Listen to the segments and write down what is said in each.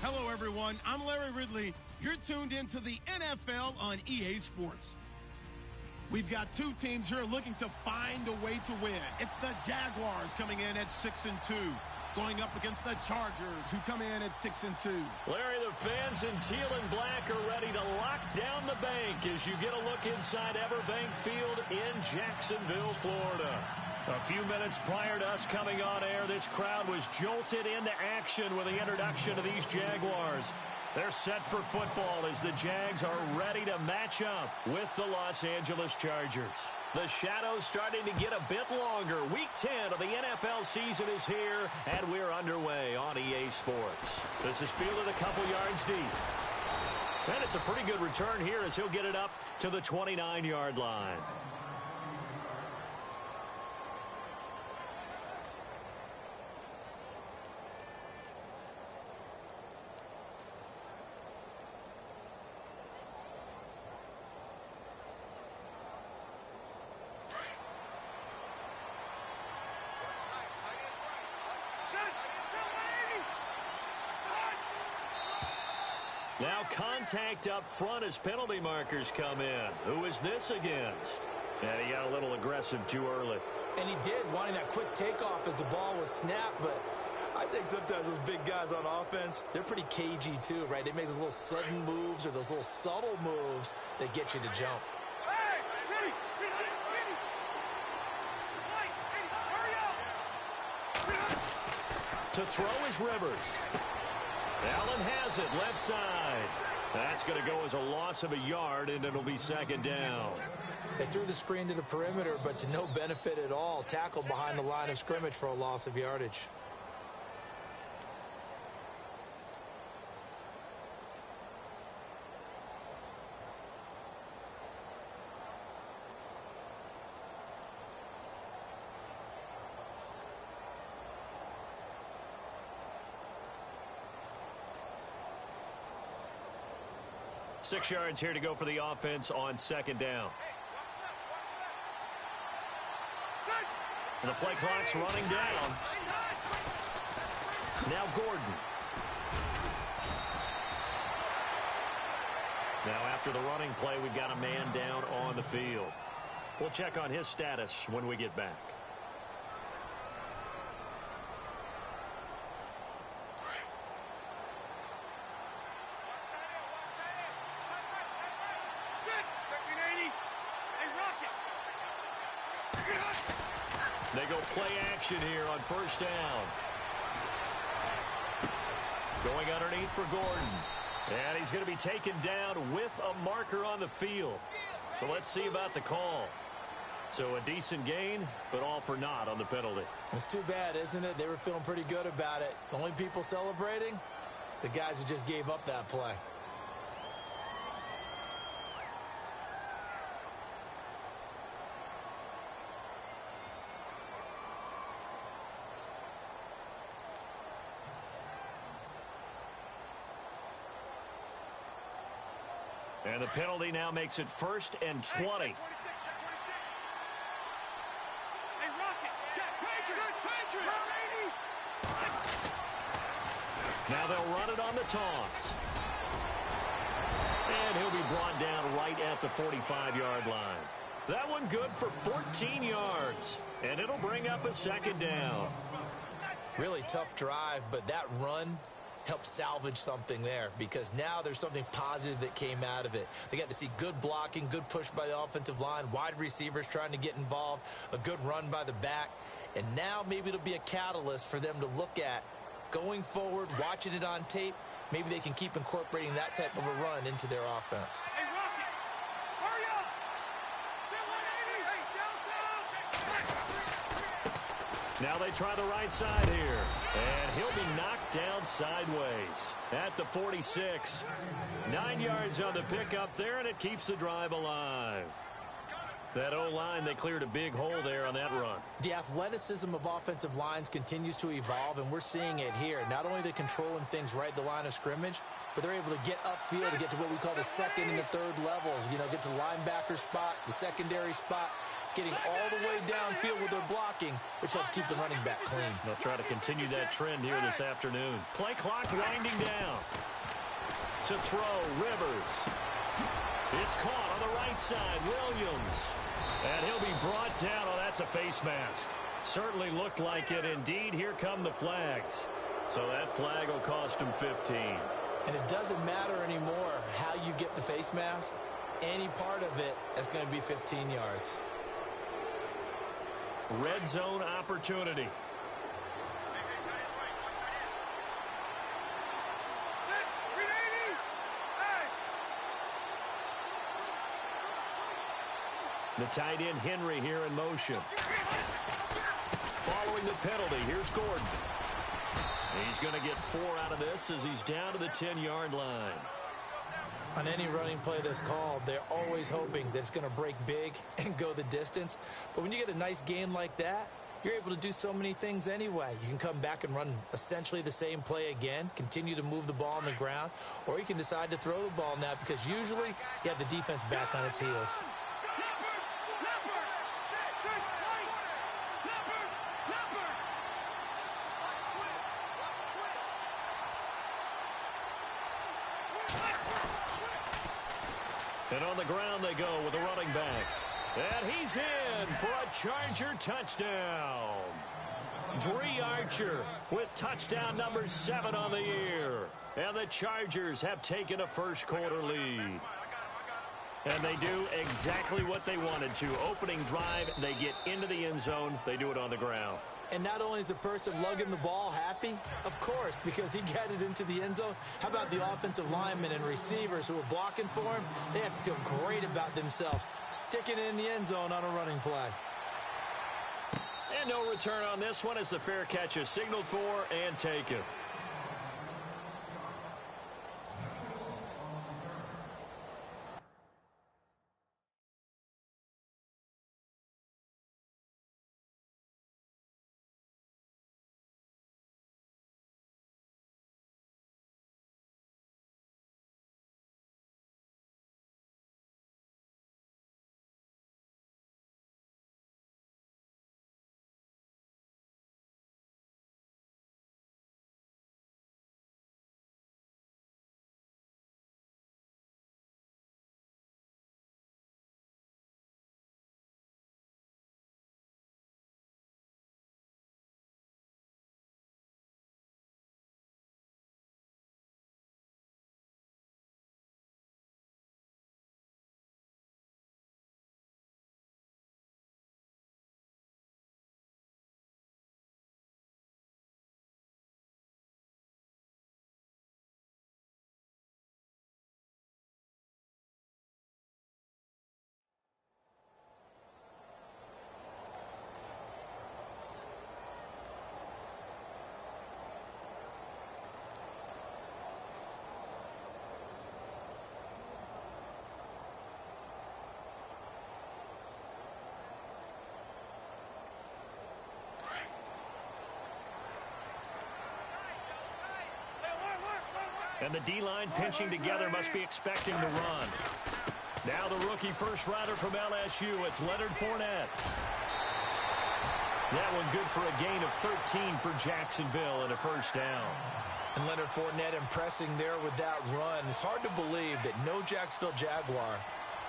Hello, everyone. I'm Larry Ridley. You're tuned into the NFL on EA Sports. We've got two teams here looking to find a way to win. It's the Jaguars coming in at 6-2, going up against the Chargers, who come in at 6-2. Larry, the fans in teal and black are ready to lock down the bank as you get a look inside Everbank Field in Jacksonville, Florida. A few minutes prior to us coming on air, this crowd was jolted into action with the introduction of these Jaguars. They're set for football as the Jags are ready to match up with the Los Angeles Chargers. The shadow's starting to get a bit longer. Week 10 of the NFL season is here, and we're underway on EA Sports. This is fielded a couple yards deep. And it's a pretty good return here as he'll get it up to the 29-yard line. Now contact up front as penalty markers come in. Who is this against? And he got a little aggressive too early. And he did, wanting that quick takeoff as the ball was snapped. But I think sometimes those big guys on offense, they're pretty cagey too, right? They make those little sudden moves or those little subtle moves that get you to jump. To throw is Rivers. Allen has it, left side. That's going to go as a loss of a yard, and it'll be second down. They threw the screen to the perimeter, but to no benefit at all. Tackled behind the line of scrimmage for a loss of yardage. Six yards here to go for the offense on second down. And the play clock's running down. Now Gordon. Now after the running play, we've got a man down on the field. We'll check on his status when we get back. They go play action here on first down. Going underneath for Gordon. And he's going to be taken down with a marker on the field. So let's see about the call. So a decent gain, but all for naught on the penalty. It's too bad, isn't it? They were feeling pretty good about it. The only people celebrating, the guys who just gave up that play. And the penalty now makes it 1st and 20. Now they'll run it on the toss. And he'll be brought down right at the 45-yard line. That one good for 14 yards. And it'll bring up a second down. Really tough drive, but that run help salvage something there because now there's something positive that came out of it. They got to see good blocking, good push by the offensive line, wide receivers trying to get involved, a good run by the back, and now maybe it'll be a catalyst for them to look at going forward, watching it on tape. Maybe they can keep incorporating that type of a run into their offense. Hey, Rocket, hurry up! Now they try the right side here. And he'll be knocked down sideways at the 46. 9 yards on the pickup there, and it keeps the drive alive. That O-line, they cleared a big hole there on that run. The athleticism of offensive lines continues to evolve, and we're seeing it here. Not only are they controlling things right at the line of scrimmage, but they're able to get upfield to get to what we call the second and the third levels. You know, get to linebacker spot, the secondary spot, getting all the way downfield with their blocking, which helps keep the running back clean. They'll try to continue that trend here this afternoon. Play clock winding down. To throw, Rivers. It's caught on the right side, Williams. And he'll be brought down. Oh, that's a face mask. Certainly looked like it. Indeed, here come the flags. So that flag will cost him 15. And it doesn't matter anymore how you get the face mask. Any part of it is going to be 15 yards. Red zone opportunity. The tight end, Henry, here in motion. Following the penalty, here's Gordon. He's going to get 4 out of this as he's down to the 10-yard line. On any running play that's called, they're always hoping that it's going to break big and go the distance. But when you get a nice gain like that, you're able to do so many things anyway. You can come back and run essentially the same play again, continue to move the ball on the ground, or you can decide to throw the ball now because usually you have the defense back on its heels. And on the ground they go with a running back. And he's in for a Charger touchdown. Dree Archer with touchdown number 7 on the year. And the Chargers have taken a first-quarter lead. And they do exactly what they wanted to. Opening drive, they get into the end zone. They do it on the ground. And not only is the person lugging the ball happy, of course, because he got it into the end zone. How about the offensive linemen and receivers who are blocking for him? They have to feel great about themselves, sticking it in the end zone on a running play. And no return on this one as the fair catch is signaled for and taken. And the D-line pinching together must be expecting the run. Now the rookie first rider from LSU, it's Leonard Fournette. That one good for a gain of 13 for Jacksonville and a first down. And Leonard Fournette impressing there with that run. It's hard to believe that no Jacksonville Jaguar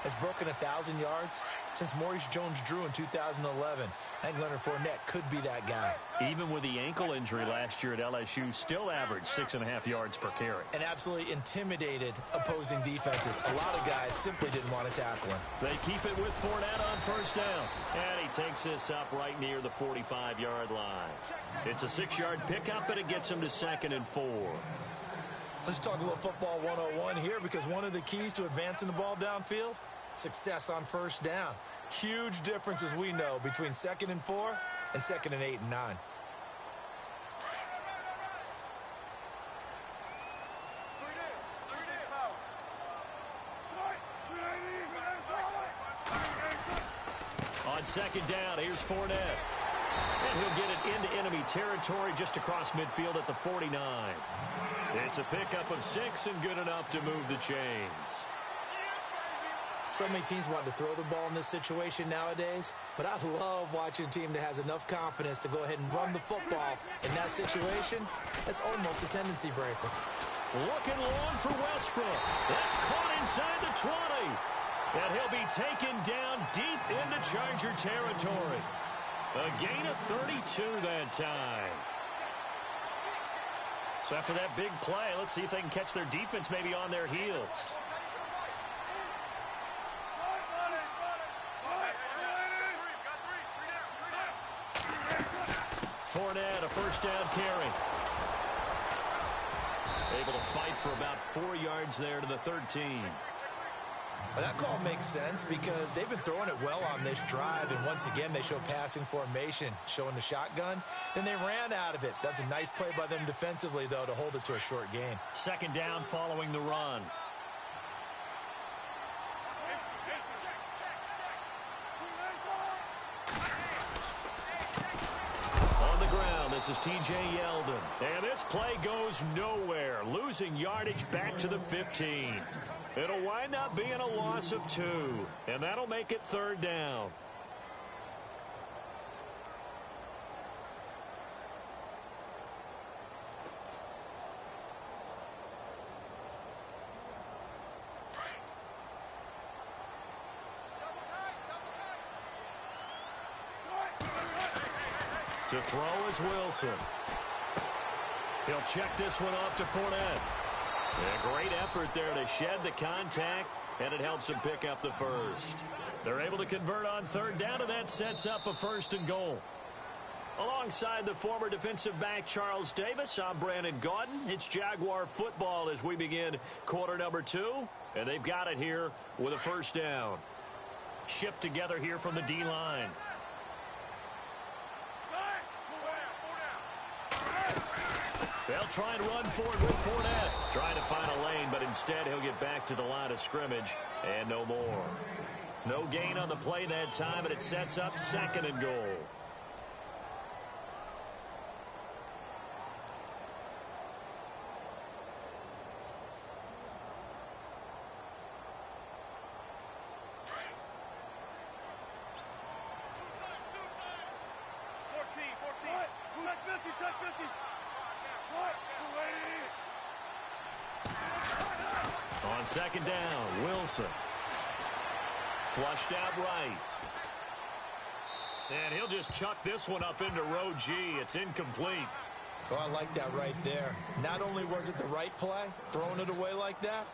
has broken 1,000 yards since Maurice Jones-Drew in 2011. I think Leonard Fournette could be that guy. Even with the ankle injury last year at LSU, still averaged 6.5 yards per carry. And absolutely intimidated opposing defenses. A lot of guys simply didn't want to tackle him. They keep it with Fournette on first down. And he takes this up right near the 45-yard line. It's a 6-yard pickup, and it gets him to 2nd and 4. Let's talk a little football 101 here, because one of the keys to advancing the ball downfield, success on first down. Huge difference, as we know, between 2nd and 4 and 2nd and 8 and 9. On 2nd down, here's Fournette. And he'll get it into enemy territory just across midfield at the 49. It's a pickup of 6 and good enough to move the chains. So many teams want to throw the ball in this situation nowadays, but I love watching a team that has enough confidence to go ahead and run the football. In that situation, that's almost a tendency breaker. Looking long for Westbrook. That's caught inside the 20. And he'll be taken down deep into Charger territory. A gain of 32 that time. So after that big play, let's see if they can catch their defense maybe on their heels. Fournette, a first down carry. Able to fight for about 4 yards there to the 13. Well, that call makes sense because they've been throwing it well on this drive, and once again they show passing formation, showing the shotgun. Then they ran out of it. That's a nice play by them defensively, though, to hold it to a short gain. Second down following the run. This is T.J. Yeldon. And this play goes nowhere. Losing yardage back to the 15. It'll wind up being a loss of 2. And that'll make it third down. To throw is Wilson. He'll check this one off to Fournette. A great effort there to shed the contact, and it helps him pick up the first. They're able to convert on third down, and that sets up a first and goal. Alongside the former defensive back Charles Davis, I'm Brandon Gaudin. It's Jaguar football as we begin quarter number 2, and they've got it here with a first down. Shift together here from the D-line. They'll try and run forward with Fournette. Trying to find a lane, but instead he'll get back to the line of scrimmage and no more. No gain on the play that time, and it sets up second and goal. On second down, Wilson. Flushed out right. And he'll just chuck this one up into row G. It's incomplete. Oh, I like that right there. Not only was it the right play, throwing it away like that,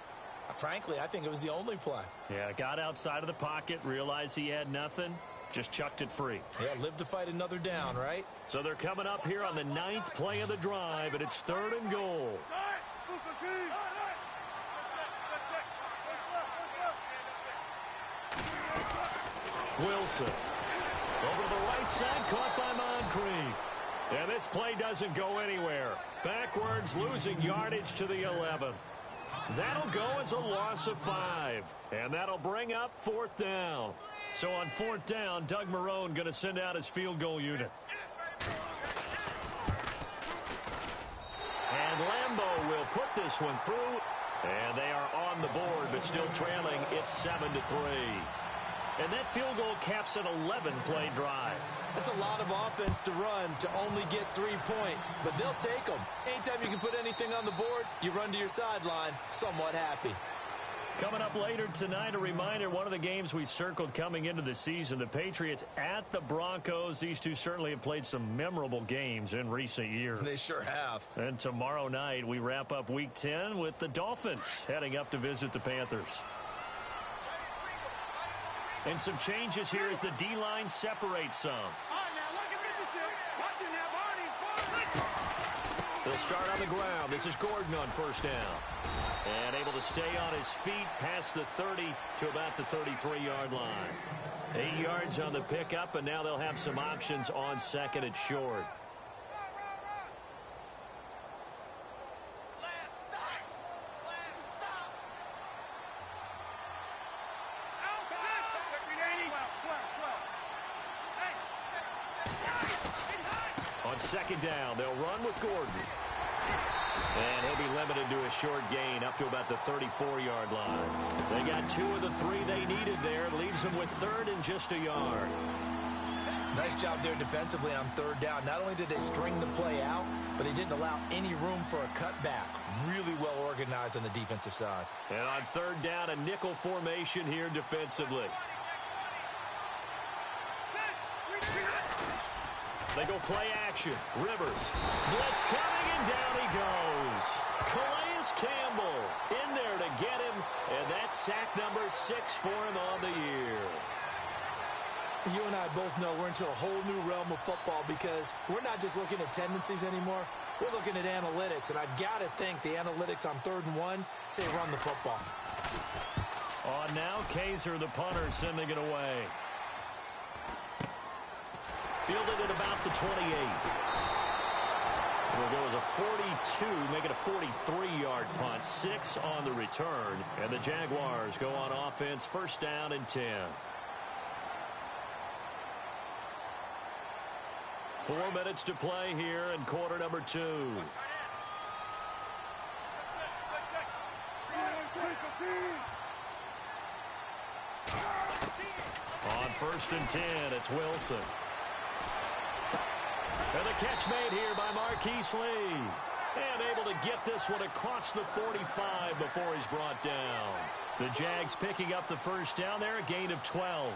frankly, I think it was the only play. Yeah, got outside of the pocket, realized he had nothing, just chucked it free. Yeah, live to fight another down, right? So they're coming up here on the 9th play of the drive, and it's third and goal. Wilson. Over to the right side, caught by Moncrief. And this play doesn't go anywhere. Backwards, losing yardage to the 11. That'll go as a loss of 5. And that'll bring up fourth down. So on fourth down, Doug Marrone going to send out his field goal unit. And Lambeau will put this one through. And they are on the board, but still trailing. It's 7-3. And that field goal caps an 11-play drive. That's a lot of offense to run to only get 3 points, but they'll take them. Anytime you can put anything on the board, you run to your sideline somewhat happy. Coming up later tonight, a reminder, one of the games we circled coming into the season, the Patriots at the Broncos. These two certainly have played some memorable games in recent years. They sure have. And tomorrow night, we wrap up Week 10 with the Dolphins heading up to visit the Panthers. And some changes here as the D-line separates some. They'll start on the ground. This is Gordon on first down. And able to stay on his feet past the 30 to about the 33-yard line. 8 yards on the pickup, and now they'll have some options on second and short. On second down, they'll run with Gordon. And he'll be limited into a short gain up to about the 34-yard line. They got 2 of the 3 they needed there. Leaves them with 3rd and just a yard. Nice job there defensively on 3rd down. Not only did they string the play out, but they didn't allow any room for a cutback. Really well organized on the defensive side. And on 3rd down, a nickel formation here defensively. They go play action. Rivers. Blitz coming, and down he goes. Calais Campbell in there to get him, and that's sack number 6 for him on the year. You and I both know we're into a whole new realm of football because we're not just looking at tendencies anymore. We're looking at analytics, and I've got to think the analytics on 3rd and 1 say run the football. On now, Kaiser, the punter, sending it away. Fielded at about the 28. It'll go as a 42, make it a 43-yard punt. 6 on the return, and the Jaguars go on offense, 1st down and 10. 4 minutes to play here in quarter number 2. On 1st and 10, it's Wilson. And the catch made here by Marquise Lee. And able to get this one across the 45 before he's brought down. The Jags picking up the 1st down there, a gain of 12.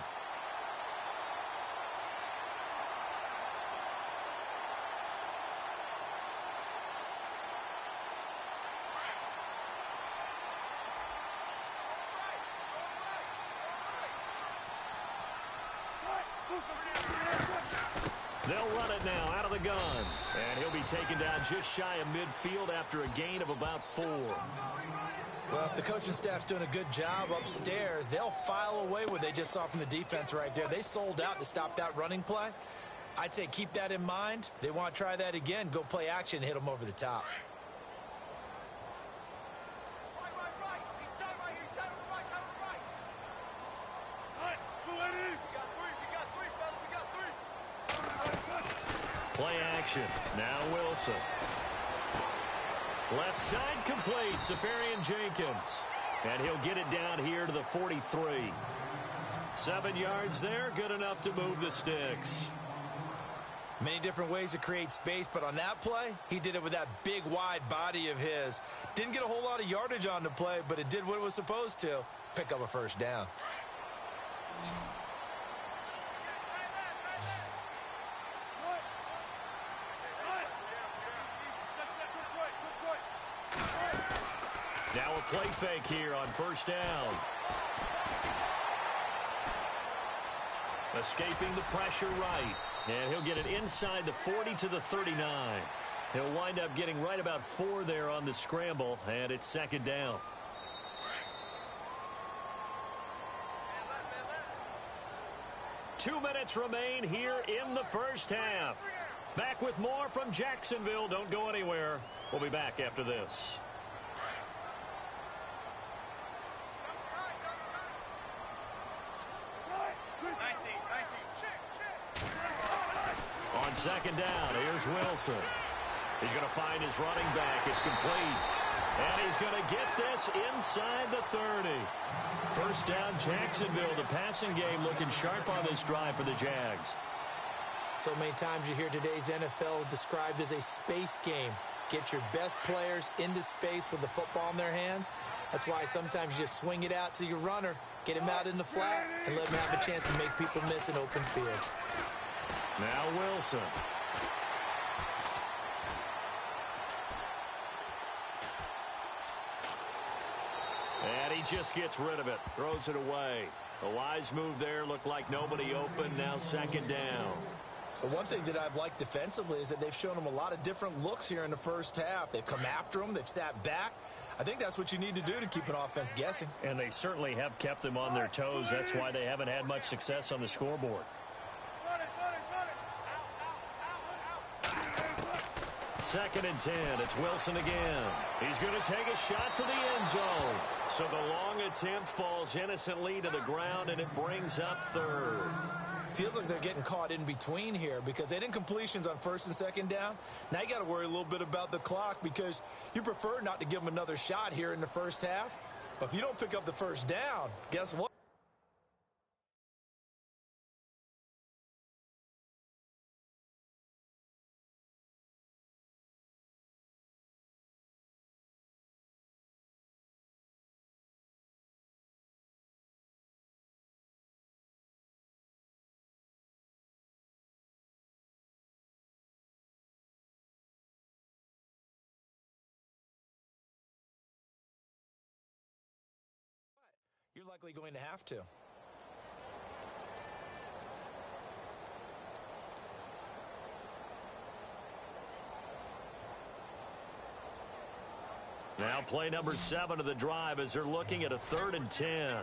They'll run it now out of the gun. And he'll be taken down just shy of midfield after a gain of about 4. Well, if the coaching staff's doing a good job upstairs, they'll file away what they just saw from the defense right there. They sold out to stop that running play. I'd say keep that in mind. They want to try that again. Go play action and hit them over the top. Play action. Now Wilson. Left side complete. Safarian Jenkins. And he'll get it down here to the 43. 7 yards there. Good enough to move the sticks. Many different ways to create space, but on that play, he did it with that big, wide body of his. Didn't get a whole lot of yardage on the play, but it did what it was supposed to. Pick up a 1st down. Now a play fake here on 1st down. Escaping the pressure right. And he'll get it inside the 40 to the 39. He'll wind up getting right about 4 there on the scramble, and it's 2nd down. Two minutes remain here in the 1st half. Back with more from Jacksonville. Don't go anywhere. We'll be back after this. On 2nd down, here's Wilson. He's going to find his running back. It's complete. And he's going to get this inside the 30. 1st down, Jacksonville. The passing game looking sharp on this drive for the Jags. So many times you hear today's NFL described as a space game. Get your best players into space with the football in their hands. That's why sometimes you just swing it out to your runner, get him out in the flat, and let him have a chance to make people miss an open field. Now Wilson. And he just gets rid of it. Throws it away. A wise move there. Looked like nobody open. Now 2nd down. But one thing that I've liked defensively is that they've shown them a lot of different looks here in the 1st half. They've come after them. They've sat back. I think that's what you need to do to keep an offense guessing. And they certainly have kept them on their toes. That's why they haven't had much success on the 2nd and 10. It's Wilson again. He's going to take a shot for the end zone. So the long attempt falls innocently to the ground, and it brings up 3rd. Feels like they're getting caught in between here because they didn't completions on 1st and 2nd down. Now you got to worry a little bit about the clock because you prefer not to give them another shot here in the first half. But if you don't pick up the 1st down, guess what? You're likely going to have to. Now play number 7 of the drive as they're looking at a 3rd and 10.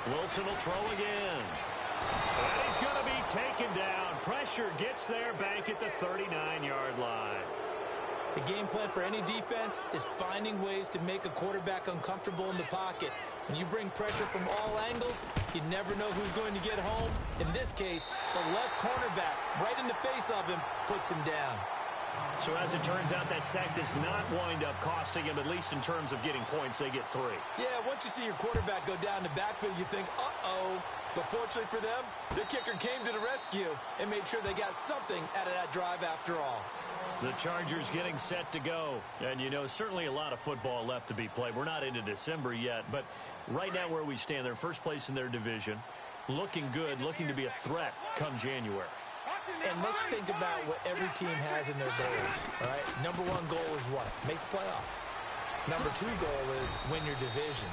Wilson will throw again. And he's going to be taken down. Pressure gets there back at the 39-yard line. The game plan for any defense is finding ways to make a quarterback uncomfortable in the pocket. When you bring pressure from all angles, you never know who's going to get home. In this case, the left cornerback, right in the face of him, puts him down. So as it turns out, that sack does not wind up costing him, at least in terms of getting points. They get 3. Yeah, once you see your quarterback go down the backfield, you think, uh-oh. But fortunately for them, their kicker came to the rescue and made sure they got something out of that drive after all. The Chargers getting set to go. And, you know, certainly a lot of football left to be played. We're not into December yet, but right now where we stand, they're first place in their division. Looking good, looking to be a threat come January. And let's think about what every team has in their goals, all right? Number 1 goal is what? Make the playoffs. Number 2 goal is win your division.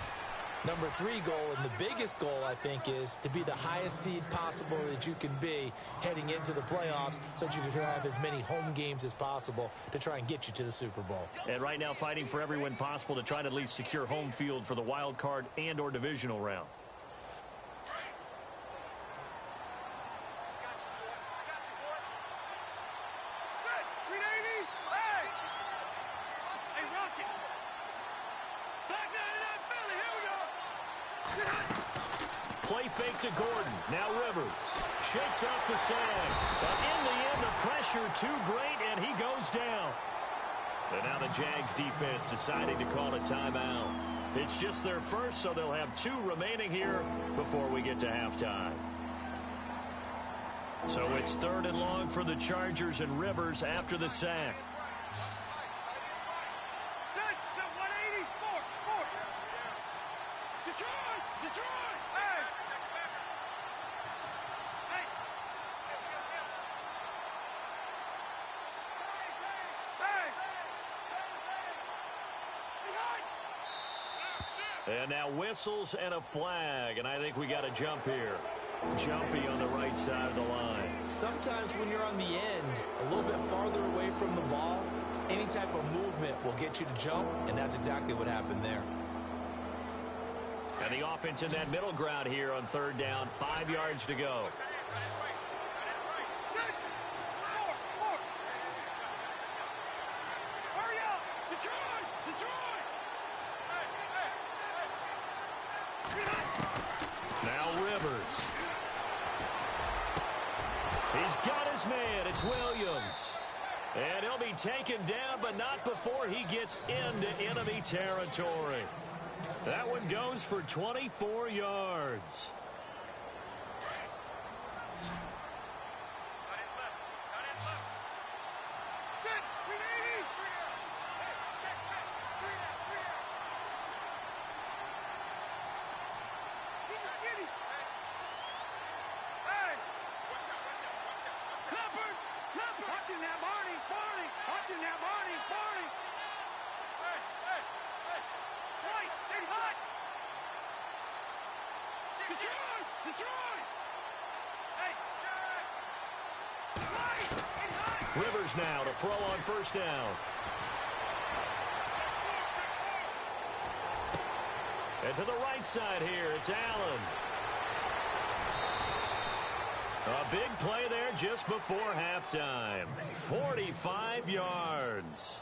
Number 3 goal, and the biggest goal, I think, is to be the highest seed possible that you can be heading into the playoffs so that you can have as many home games as possible to try and get you to the Super Bowl. And right now fighting for every win possible to try to at least secure home field for the wild card and or divisional round. Play fake to Gordon. Now Rivers shakes off the sag. But in the end, the pressure too great, and he goes down. And now the Jags defense deciding to call a timeout. It's just their first, so they'll have 2 remaining here before we get to halftime. So it's 3rd and long for the Chargers, and Rivers after the sack. And now whistles and a flag, and I think we got a jump here. Jumpy on the right side of the line. Sometimes when you're on the end, a little bit farther away from the ball, any type of movement will get you to jump, and that's exactly what happened there. And the offense in that middle ground here on 3rd down, 5 yards to go. Now Rivers. He's got his man. It's Williams. And he'll be taken down, but not before he gets into enemy territory. That one goes for 24 yards. Rivers now to throw on 1st down. And to the right side here, it's Allen. A big play there just before halftime. 45 yards.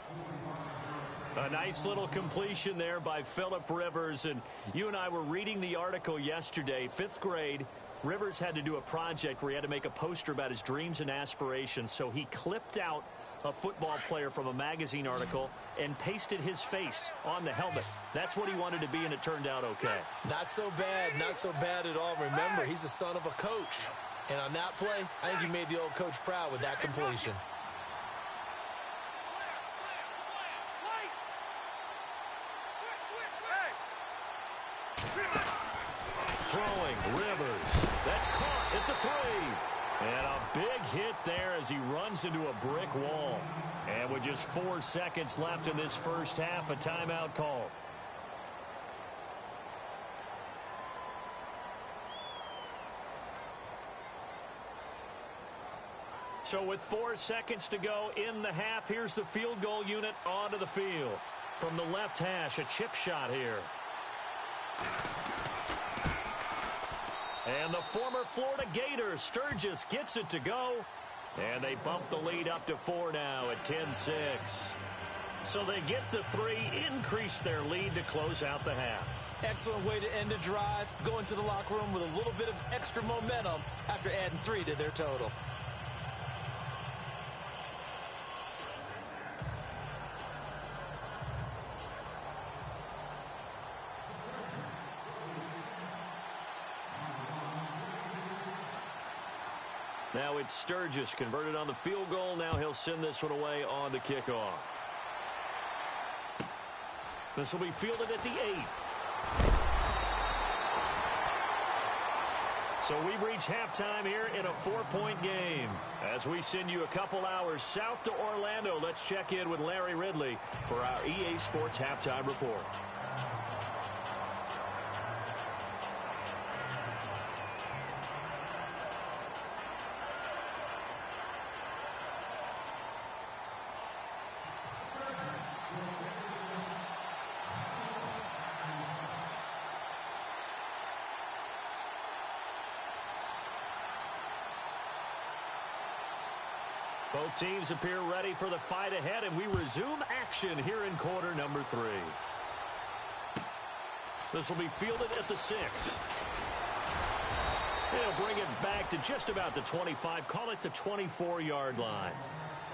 A nice little completion there by Phillip Rivers. And you and I were reading the article yesterday, 5th grade. Rivers had to do a project where he had to make a poster about his dreams and aspirations. So he clipped out a football player from a magazine article and pasted his face on the helmet. That's what he wanted to be, and it turned out okay. Not so bad. Not so bad at all. Remember, he's the son of a coach. And on that play, I think he made the old coach proud with that completion. Throwing, Rivers. That's caught at the 3. And a big hit there as he runs into a brick wall. And with just 4 seconds left in this first half, a timeout call. So with 4 seconds to go in the half, here's the field goal unit onto the field. From the left hash, a chip shot here. And the former Florida Gator, Sturgis, gets it to go. And they bump the lead up to 4 now at 10-6. So they get the 3, increase their lead to close out the half. Excellent way to end a drive. Go into the locker room with a little bit of extra momentum after adding 3 to their total. Now it's Sturgis converted on the field goal. Now he'll send this one away on the kickoff. This will be fielded at the 8. So we've reached halftime here in a 4-point game. As we send you a couple hours south to Orlando, let's check in with Larry Ridley for our EA Sports Halftime Report. Both teams appear ready for the fight ahead, and we resume action here in quarter number 3. This will be fielded at the 6. He'll bring it back to just about the 25, call it the 24-yard line.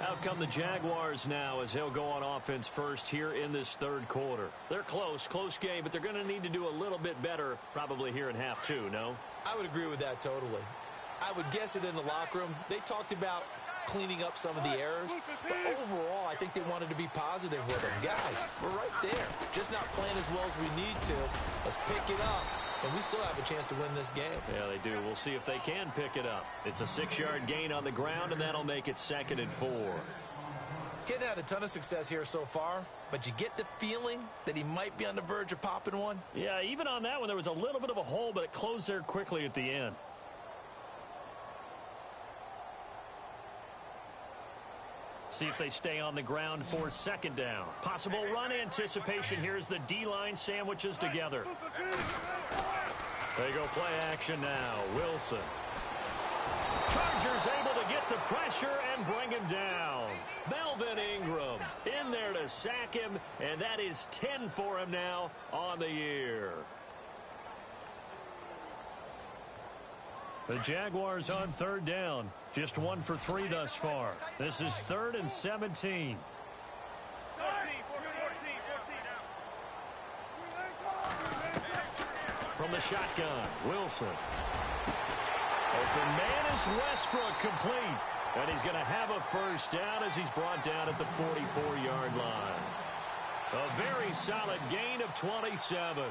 Out come the Jaguars now as he'll go on offense first here in this third quarter. They're close game, but they're going to need to do a little bit better probably here in half 2, no? I would agree with that totally. I would guess it in the locker room. They talked about cleaning up some of the errors, but overall, I think they wanted to be positive with them. Guys, we're right there. Just not playing as well as we need to. Let's pick it up, and we still have a chance to win this game. Yeah, they do. We'll see if they can pick it up. It's a 6-yard gain on the ground, and that'll make it 2nd and 4. Getting had a ton of success here so far, but you get the feeling that he might be on the verge of popping one. Yeah, even on that one, there was a little bit of a hole, but it closed there quickly at the end. See if they stay on the ground for 2nd down. Possible run anticipation here as the D-line sandwiches together. They go play action now. Wilson. Chargers able to get the pressure and bring him down. Melvin Ingram in there to sack him, and that is 10 for him now on the year. The Jaguars on 3rd down. Just 1 for 3 thus far. This is 3rd and 17. From the shotgun, Wilson. Open man is Westbrook, complete. And he's going to have a first down as he's brought down at the 44-yard line. A very solid gain of 27.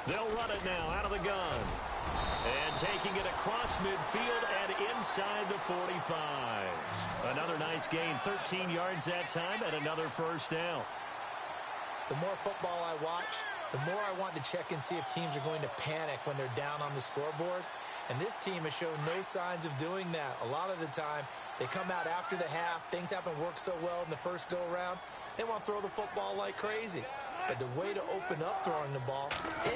They'll run it now out of the gun. And taking it across midfield and inside the 45. Another nice gain, 13 yards that time, and another first down. The more football I watch, the more I want to check and see if teams are going to panic when they're down on the scoreboard. And this team has shown no signs of doing that. A lot of the time, they come out after the half. Things haven't worked so well in the first go-around. They want to throw the football like crazy. But the way to open up throwing the ball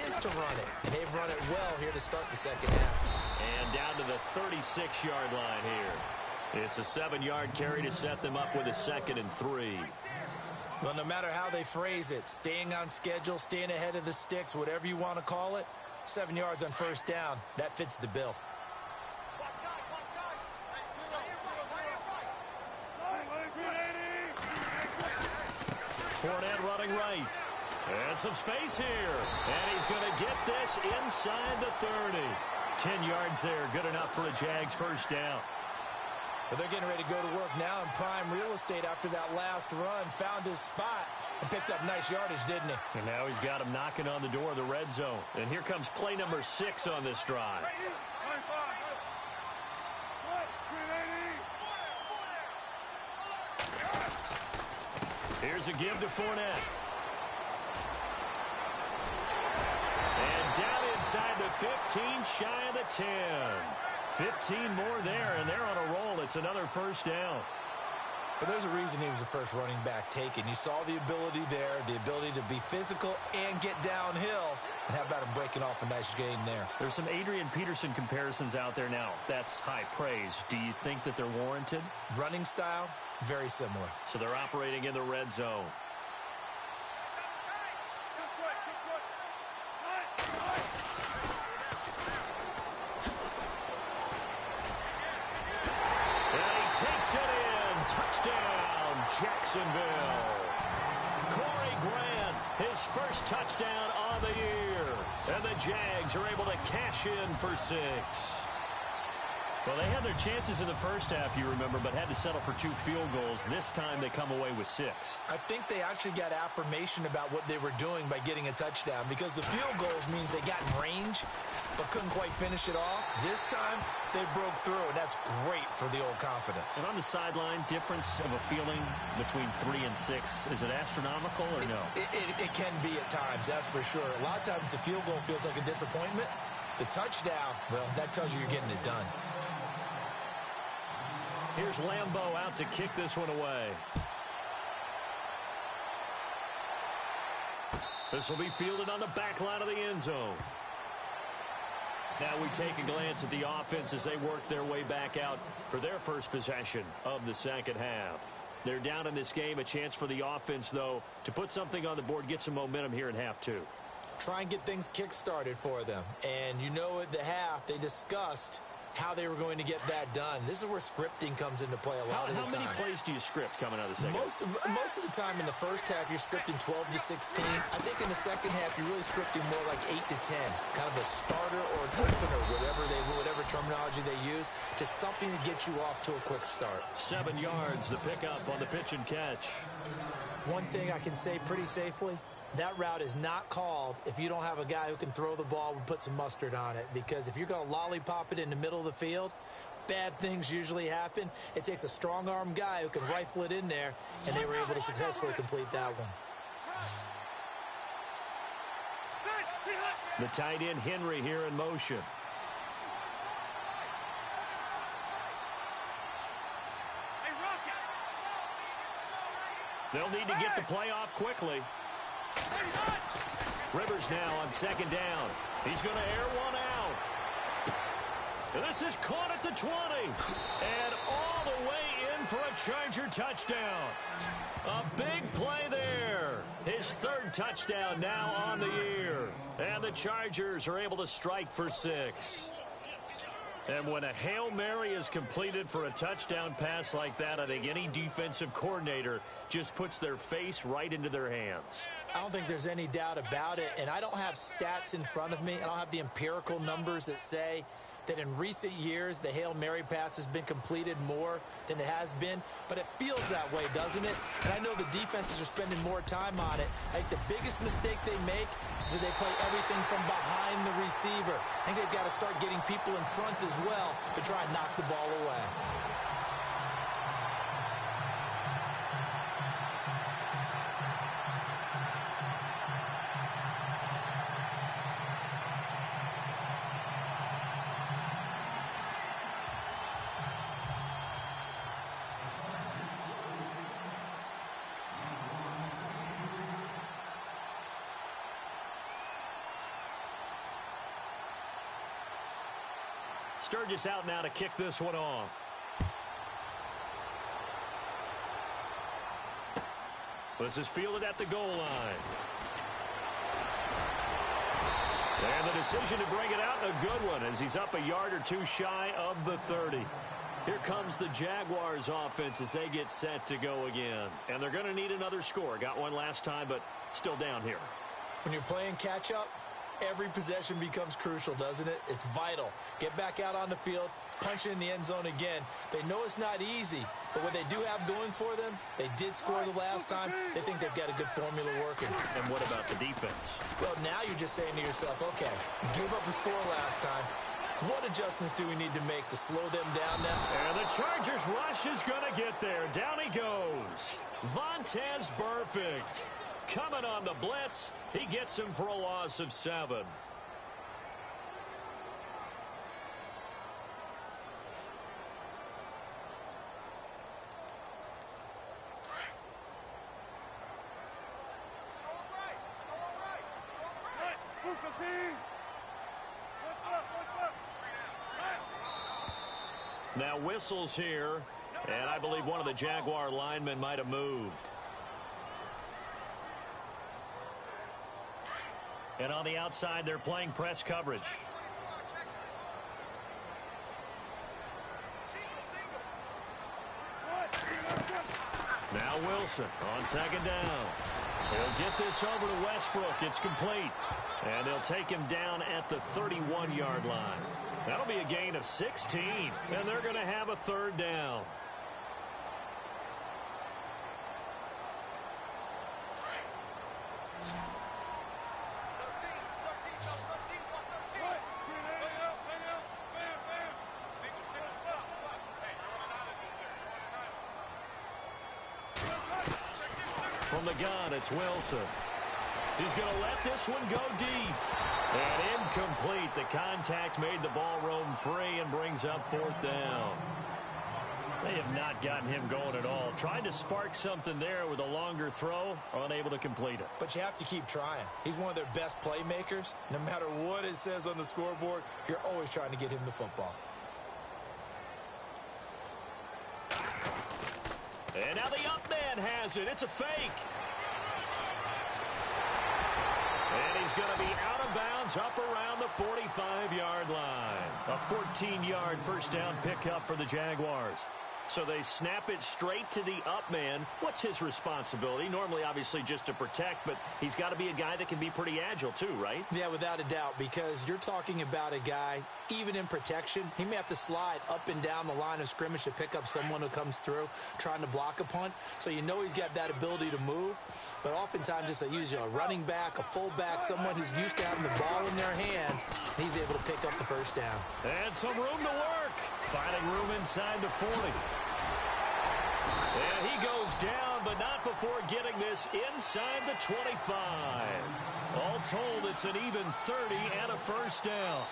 is to run it. And they've run it well here to start the second half. And down to the 36-yard line here. It's a 7-yard carry to set them up with a 2nd and 3. Well, no matter how they phrase it, staying on schedule, staying ahead of the sticks, whatever you want to call it, 7 yards on first down, that fits the bill. Fournette running right. And some space here. And he's going to get this inside the 30. 10 yards there, good enough for a Jags first down. But they're getting ready to go to work now in prime real estate after that last run. Found his spot and picked up nice yardage, didn't he? And now he's got him knocking on the door of the red zone. And here comes play number 6 on this drive. Here's a give to Fournette. And down inside the 15, shy of the 10. 15 more there, and they're on a roll. It's another first down. But there's a reason he was the first running back taken. You saw the ability there, the ability to be physical and get downhill. And how about him breaking off a nice gain there? There's some Adrian Peterson comparisons out there now. That's high praise. Do you think that they're warranted? Running style, very similar. So they're operating in the red zone. Takes it in. Touchdown, Jacksonville. Corey Grant, his first touchdown on the year. And the Jags are able to cash in for 6. Well, they had their chances in the first half, you remember, but had to settle for 2 field goals. This time they come away with 6. I think they actually got affirmation about what they were doing by getting a touchdown, because the field goals means they got in range but couldn't quite finish it off. This time they broke through, and that's great for the old confidence. And on the sideline, difference of a feeling between 3 and 6, is it astronomical or no? It can be at times, that's for sure. A lot of times the field goal feels like a disappointment. The touchdown, well, that tells you you're getting it done. Here's Lambeau out to kick this one away. This will be fielded on the back line of the end zone. Now we take a glance at the offense as they work their way back out for their first possession of the second half. They're down in this game. A chance for the offense, though, to put something on the board, get some momentum here in half 2. Try and get things kick-started for them. And you know at the half they discussed how they were going to get that done. This is where scripting comes into play a lot of the time. How many plays do you script coming out of the second? Most of the time in the first half, you're scripting 12 to 16. I think in the second half, you're really scripting more like 8 to 10. Kind of a starter or an opener, whatever terminology they use, just something to get you off to a quick start. 7 yards, the pickup on the pitch and catch. One thing I can say pretty safely, that route is not called if you don't have a guy who can throw the ball and put some mustard on it. Because if you're going to lollipop it in the middle of the field, bad things usually happen. It takes a strong-arm guy who can rifle it in there, and they were able to successfully complete that one. The tight end Henry here in motion. They'll need to get the play off quickly. Rivers now on second down. He's going to air one out. And this is caught at the 20. And all the way in for a Charger touchdown. A big play there. His 3rd touchdown now on the year. And the Chargers are able to strike for 6. And when a Hail Mary is completed for a touchdown pass like that, I think any defensive coordinator just puts their face right into their hands. I don't think there's any doubt about it, and I don't have stats in front of me. I don't have the empirical numbers that say that in recent years the Hail Mary pass has been completed more than it has been, but it feels that way, doesn't it? And I know the defenses are spending more time on it. I think the biggest mistake they make is that they play everything from behind the receiver. I think they've got to start getting people in front as well to try and knock the ball away. Sturgis out now to kick this one off. This is fielded at the goal line. And the decision to bring it out, a good one, as he's up a yard or two shy of the 30. Here comes the Jaguars offense as they get set to go again. And they're going to need another score. Got one last time, but still down here. When you're playing catch-up, every possession becomes crucial, doesn't it? It's vital. Get back out on the field, punch it in the end zone again. They know it's not easy, but what they do have going for them, they did score the last time. They think they've got a good formula working. And what about the defense? Well, now you're just saying to yourself, okay, give up a score last time. What adjustments do we need to make to slow them down now? And the Chargers rush is going to get there. Down he goes. Vontaze Burfict coming on the blitz. He gets him for a loss of 7. Now whistles here, and I believe one of the Jaguar linemen might have moved. And on the outside, they're playing press coverage. Now Wilson on second down. He'll get this over to Westbrook. It's complete. And they'll take him down at the 31-yard line. That'll be a gain of 16. And they're going to have a third down. From the gun, it's Wilson. He's going to let this one go deep. And incomplete. The contact made the ball roam free and brings up fourth down. They have not gotten him going at all. Tried to spark something there with a longer throw, unable to complete it. But you have to keep trying. He's one of their best playmakers. No matter what it says on the scoreboard, you're always trying to get him the football. And now the up man has it. It's a fake. And he's going to be out of bounds up around the 45-yard line. A 14-yard first down pickup for the Jaguars. So they snap it straight to the up man. What's his responsibility? Normally, obviously, just to protect, but he's got to be a guy that can be pretty agile too, right? Yeah, without a doubt, because you're talking about a guy, even in protection, he may have to slide up and down the line of scrimmage to pick up someone who comes through trying to block a punt. So you know he's got that ability to move, but oftentimes it's usually a running back, a fullback, someone who's used to having the ball in their hands, and he's able to pick up the first down. And some room to work. Finding room inside the 40. And he goes down, but not before getting this inside the 25. All told, it's an even 30 and a first down.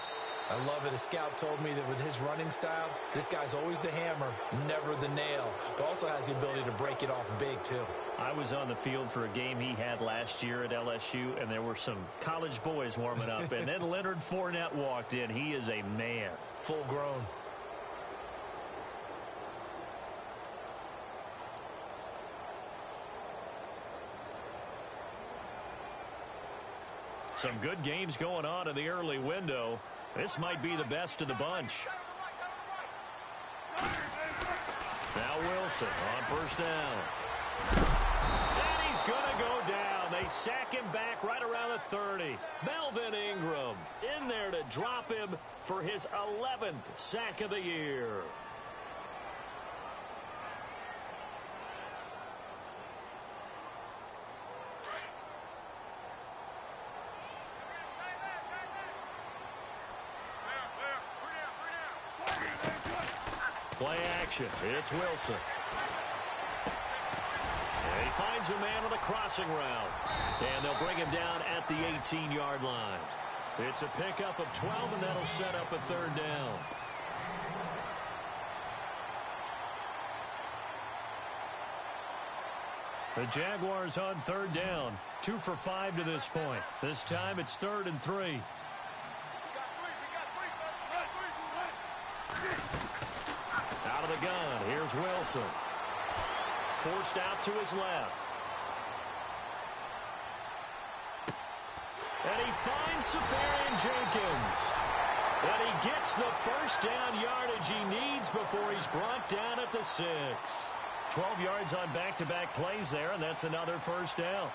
I love it. A scout told me that with his running style, this guy's always the hammer, never the nail, but also has the ability to break it off big, too. I was on the field for a game he had last year at LSU, and there were some college boys warming up, and then Leonard Fournette walked in. He is a man. Full grown. Some good games going on in the early window. This might be the best of the bunch. Now Wilson on first down. And he's going to go down. They sack him back right around the 30. Melvin Ingram in there to drop him for his 11th sack of the year. Play action. It's Wilson. And he finds a man on the crossing route. And they'll bring him down at the 18-yard line. It's a pickup of 12, and that'll set up a third down. The Jaguars on third down. 2 for 5 to this point. This time it's 3rd and 3. Here's Wilson. Forced out to his left. And he finds Safarian Jenkins. And he gets the first down yardage he needs before he's brought down at the 6. 12 yards on back-to-back plays there, and that's another first down.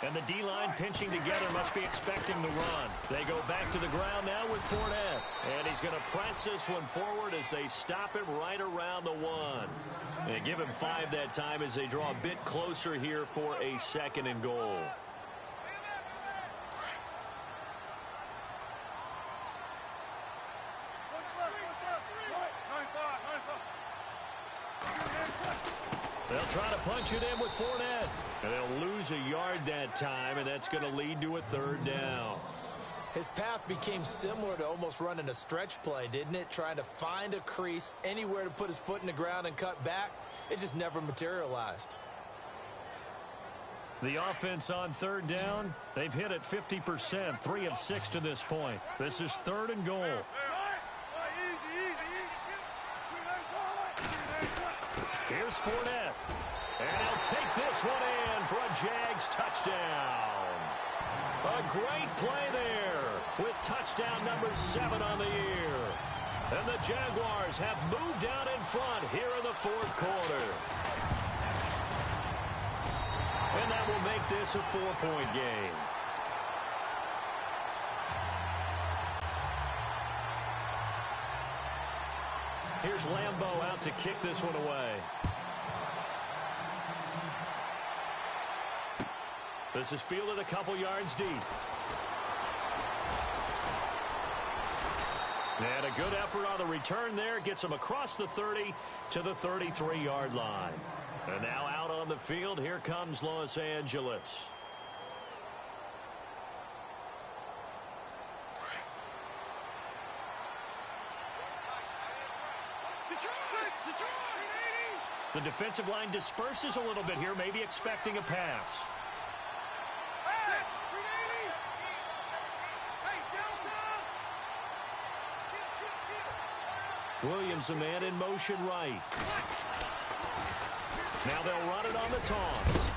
And the D-line pinching together must be expecting the run. They go back to the ground now with Fournette. And he's going to press this one forward as they stop it right around the 1. They give him 5 that time as they draw a bit closer here for a 2nd and goal. They'll try to punch it in with Fournette. And they'll lose a yard that time, and that's going to lead to a 3rd down. His path became similar to almost running a stretch play, didn't it? Trying to find a crease, anywhere to put his foot in the ground and cut back. It just never materialized. The offense on 3rd down, they've hit it 50%, 3 of 6 to this point. This is 3rd and goal. Here's Fournette. And he'll take this one in for a Jags touchdown. A great play there with touchdown number 7 on the year. And the Jaguars have moved out in front here in the 4th quarter. And that will make this a 4-point game. Here's Lambeau out to kick this one away. This is fielded a couple yards deep. And a good effort on the return there. Gets him across the 30 to the 33-yard line. And now out on the field, here comes Los Angeles. The defensive line disperses a little bit here, maybe expecting a pass. Williams, a man in motion right. Now they'll run it on the toss.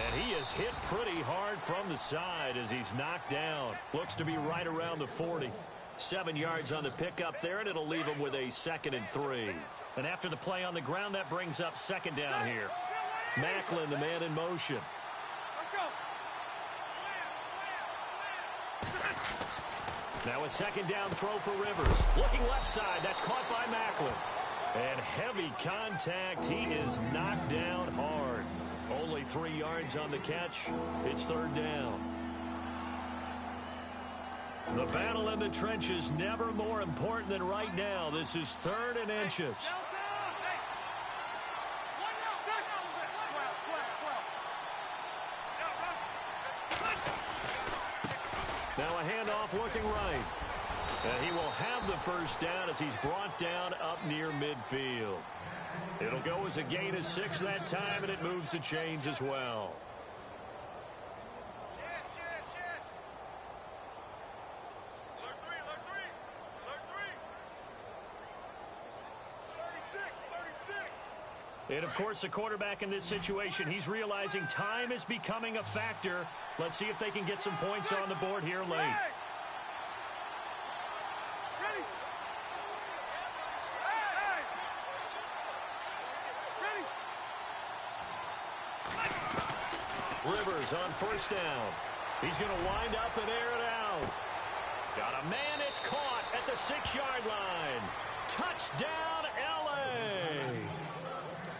And he is hit pretty hard from the side as he's knocked down. Looks to be right around the 40. 7 yards on the pickup there, and it'll leave him with a 2nd and 3. And after the play on the ground, that brings up 2nd down here. Macklin, the man in motion. Now a 2nd down throw for Rivers. Looking left side. That's caught by Macklin. And heavy contact. He is knocked down hard. Only 3 yards on the catch. It's 3rd down. The battle in the trenches never more important than right now. This is 3rd and inches. Now a handoff looking right. And he will have the first down as he's brought down up near midfield. It'll go as a gain of 6 that time, and it moves the chains as well. And, of course, the quarterback in this situation, he's realizing time is becoming a factor. Let's see if they can get some points on the board here late. Rivers on first down. He's going to wind up and air it out. Got a man, it's caught at the 6-yard line. Touchdown, L.A.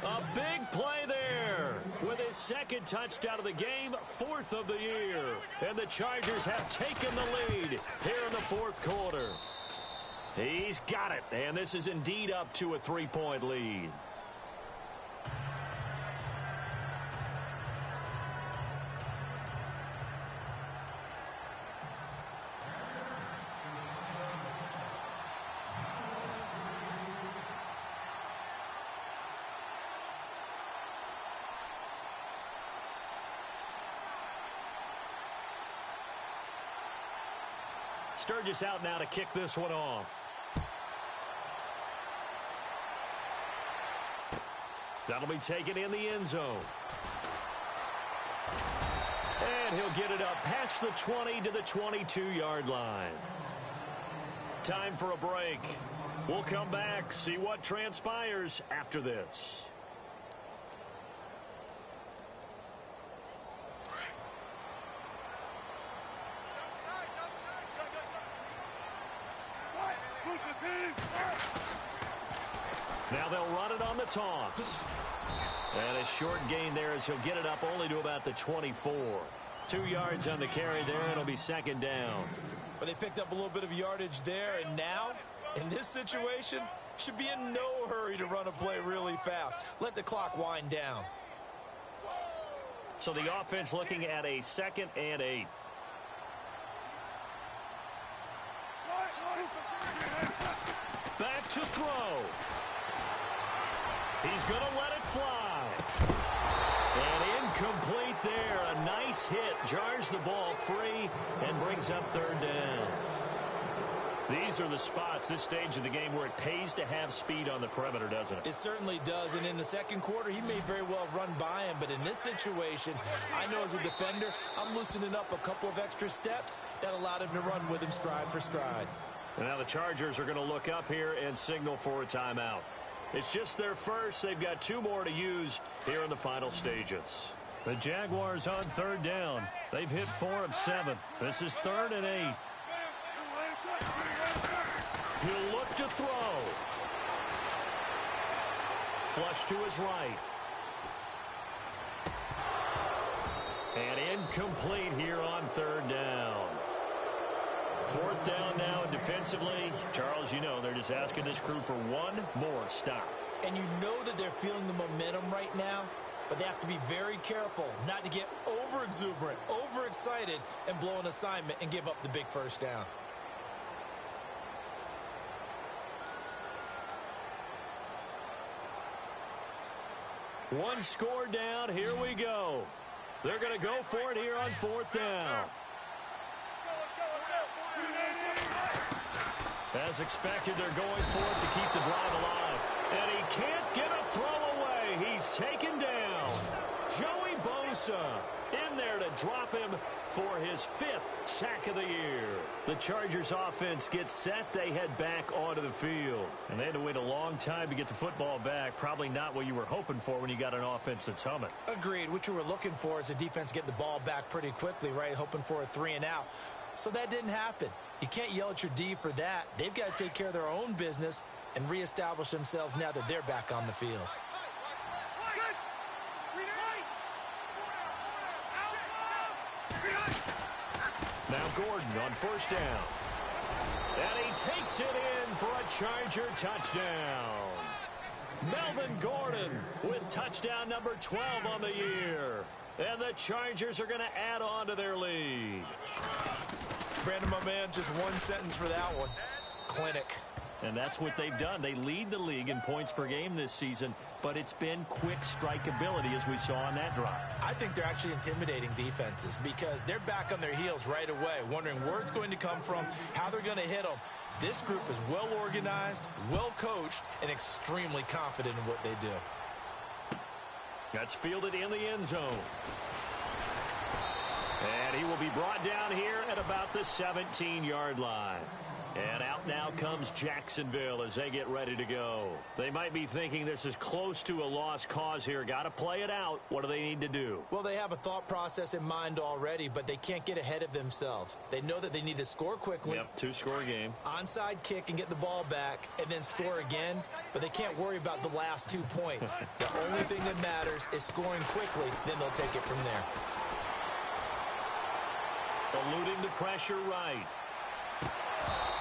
A big play there with his 2nd touchdown of the game, 4th of the year. And the Chargers have taken the lead here in the 4th quarter. He's got it, and this is indeed up to a 3-point lead. Sturgis out now to kick this one off. That'll be taken in the end zone. And he'll get it up past the 20 to the 22-yard line. Time for a break. We'll come back, see what transpires after this. Now they'll run it on the toss. And a short gain there as he'll get it up only to about the 24. 2 yards on the carry there. It'll be second down. But they picked up a little bit of yardage there, and now, in this situation, should be in no hurry to run a play really fast. Let the clock wind down. So the offense looking at a 2nd and 8. Back to throw. He's going to let it fly. And incomplete there. A nice hit. Jars the ball free and brings up third down. These are the spots, this stage of the game, where it pays to have speed on the perimeter, doesn't it? It certainly does. And in the second quarter, he may very well run by him. But in this situation, I know as a defender, I'm loosening up a couple of extra steps that allowed him to run with him stride for stride. And now the Chargers are going to look up here and signal for a timeout. It's just their first. They've got 2 more to use here in the final stages. The Jaguars on third down. They've hit 4 of 7. This is 3rd and 8. He'll look to throw. Flush to his right. And incomplete here on third down. 4th down now defensively. Charles, you know, they're just asking this crew for one more stop. And you know that they're feeling the momentum right now, but they have to be very careful not to get over-exuberant, overexcited, and blow an assignment and give up the big first down. One score down. Here we go. They're going to go for it here on 4th down. As expected, they're going for it to keep the drive alive. And he can't get a throw away. He's taken down. Joey Bosa in there to drop him for his 5th sack of the year. The Chargers offense gets set. They head back onto the field. And they had to wait a long time to get the football back. Probably not what you were hoping for when you got an offense that's humming. Agreed. What you were looking for is the defense get the ball back pretty quickly, right? Hoping for a 3 and out. So that didn't happen. You can't yell at your D for that. They've got to take care of their own business and reestablish themselves now that they're back on the field. Now Gordon on 1st down. And he takes it in for a Charger touchdown. Melvin Gordon with touchdown number 12 on the year. And the Chargers are going to add on to their lead. Brandon, my man, just one sentence for that one. Clinic. And that's what they've done. They lead the league in points per game this season, but it's been quick strikeability as we saw on that drive. I think they're actually intimidating defenses because they're back on their heels right away, wondering where it's going to come from, how they're going to hit them. This group is well organized, well coached, and extremely confident in what they do. That's fielded in the end zone. And he will be brought down here at about the 17-yard line. And out now comes Jacksonville as they get ready to go. They might be thinking this is close to a lost cause here. Got to play it out. What do they need to do? Well, they have a thought process in mind already, but they can't get ahead of themselves. They know that they need to score quickly. Yep, 2-score game. Onside kick and get the ball back and then score again, but they can't worry about the last 2 points. The only thing that matters is scoring quickly, then they'll take it from there. Eluding the pressure right.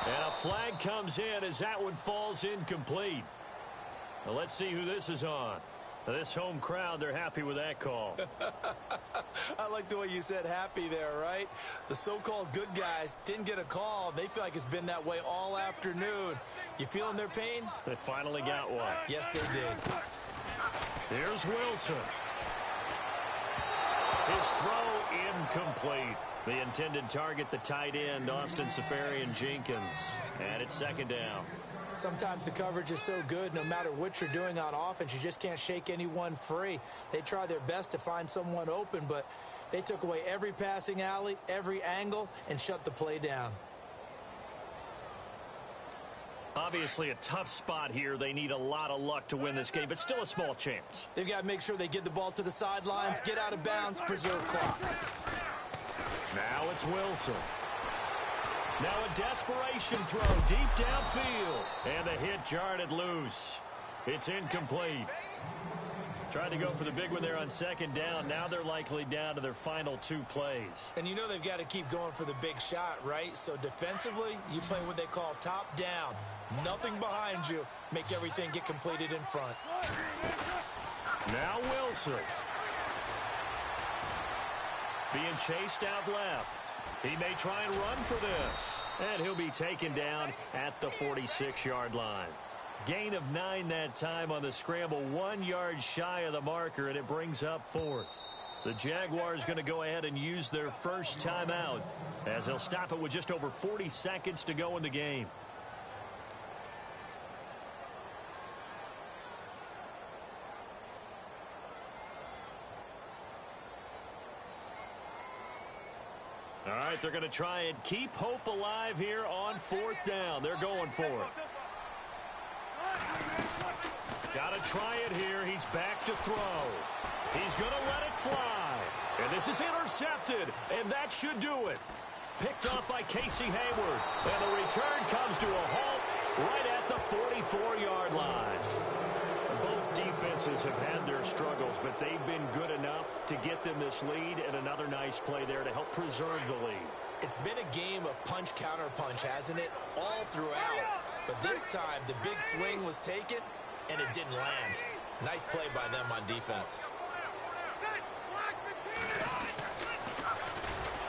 And a flag comes in as that one falls incomplete. Now let's see who this is on. Now this home crowd, they're happy with that call. I like the way you said happy there, right? The so-called good guys didn't get a call. They feel like it's been that way all afternoon. You feeling their pain? They finally got one. Yes, they did. Here's Wilson. His his throw incomplete. The intended target, the tight end, Austin Seferian-Jenkins. And it's second down. Sometimes the coverage is so good, no matter what you're doing on offense, you just can't shake anyone free. They try their best to find someone open, but they took away every passing alley, every angle, and shut the play down. Obviously a tough spot here. They need a lot of luck to win this game, but still a small chance. They've got to make sure they get the ball to the sidelines, get out of bounds, preserve clock. Now it's Wilson. Now a desperation throw deep downfield. And the hit jarred loose. It's incomplete. Tried to go for the big one there on second down. Now they're likely down to their final 2 plays. And you know they've got to keep going for the big shot, right? So defensively, you play what they call top down. Nothing behind you. Make everything get completed in front. Now Wilson. Being chased out left. He may try and run for this. And he'll be taken down at the 46-yard line. Gain of 9 that time on the scramble. 1 yard shy of the marker, and it brings up 4th. The Jaguars going to go ahead and use their first timeout as they'll stop it with just over 40 seconds to go in the game. All right, they're going to try and keep hope alive here on 4th down. They're going for it. Got to try it here. He's back to throw. He's going to let it fly. And this is intercepted, and that should do it. Picked off by Casey Hayward. And the return comes to a halt right at the 44-yard line. Both defenses have had their struggles, but they've been good enough to get them this lead, and another nice play there to help preserve the lead. It's been a game of punch-counter-punch, hasn't it? All throughout. But this time, the big swing was taken, and it didn't land. Nice play by them on defense.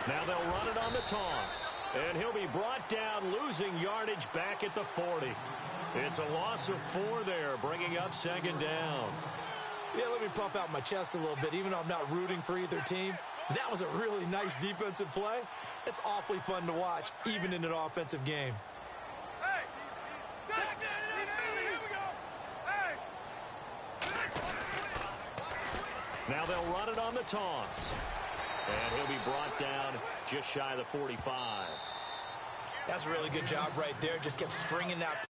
Now they'll run it on the toss. And he'll be brought down, losing yardage back at the 40. It's a loss of 4 there, bringing up second down. Yeah, let me puff out my chest a little bit, even though I'm not rooting for either team. That was a really nice defensive play. It's awfully fun to watch, even in an offensive game. Now they'll run it on the toss. And he'll be brought down just shy of the 45. That's a really good job right there. Just kept stringing that